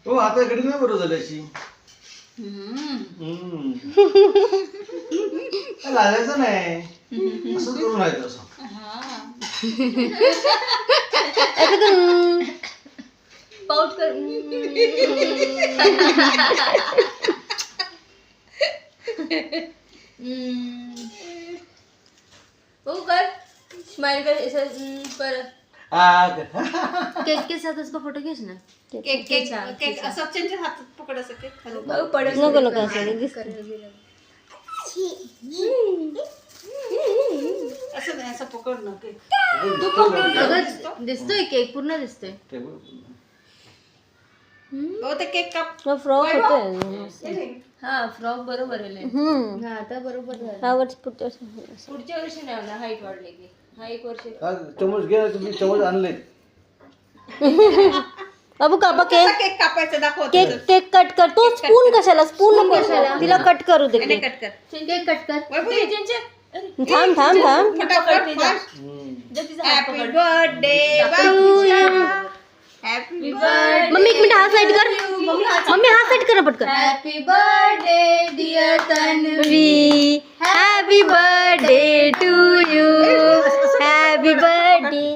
हो आता इकडे नाही बरोबर झाली अशी लाजायचं नाही असं करून राहायचं असं पाऊट कर वो कर स्माइल कर ऐसा पर केक के साथ उसका फोटो खींचना केक केक केक असं त्यांच्या हातात पकड असं केक खाली पडत नको नको असं असं नाही असं पकड ना केक अगं दिसतोय केक पूर्ण दिसतोय हो ते केक काप फ्रॉक होते हा फ्रॉक बरोबर आहे हा आता बरोबर झालं हा वर्ष पुढच्या पुढच्या वर्षी नाही होणार हाईट वाढली की हा 1 वर्ष चमच घे तुम्ही चमच आणले बाबू कापा केक केक कापायचं दाखव केक केक कट कर तो स्पून कशाला स्पून कशाला तिला कट करू दे कट कर केक कट कर थांब थांब थांब हॅपी बर्थडे बाबूला हॅपी बर्थडे मम्मी 1 मिनिट हा साइड कर मम्मी हा साइड कर पटकन happy birthday dear Tanvi happy birthday to you happy birthday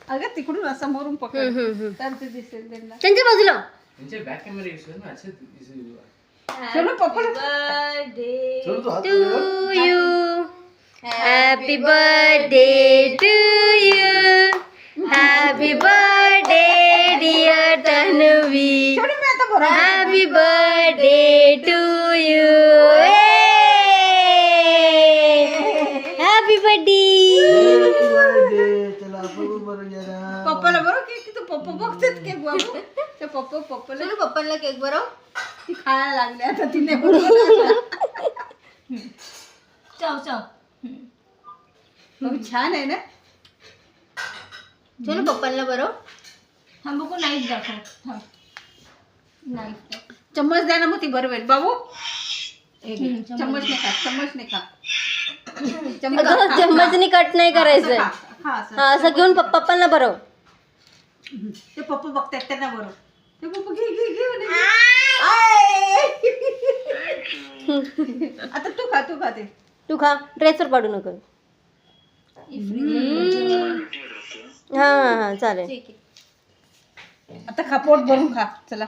अगं तिकडून असं समोरून पकड तर ते दिसेल त्यांना त्यांच्या बाजूला त्यांचे बॅक कॅमेरा यूज कर ना असं चलो पप्पा बर्थडे चलो तो हात to you happy birthday to you happy birthday dear Tanvi मी आता बरोबर happy birthday to you happy birthday चला आपण बरं जरा पप्पाला बरोबर केक तू पप्पा बघतात केक बाबू ते पप्पाला चलो पप्पांना केक बरं ती खायला लागली आता तिने बरोबर चाव चाव छान आहे ना चलो पप्पांना बरं हा बघू नाईफ दाखव नाईफ चम्मच द्या ना मग ती बरोबर आहे. बाबू चम्मच नाही खा चम्मच नाही खा चम्मचनी कट नाही करायचंय हा असं हा असं घेऊन पप्पांना बरं ते पप्पा बघतात त्यांना बरोबर ते पप्पा घे घे घे म्हणे. आता तू खा ते तू खा ड्रेसवर पाडू नको हा हा चालेल ठीक आहे आता खा पोट भरून खा चला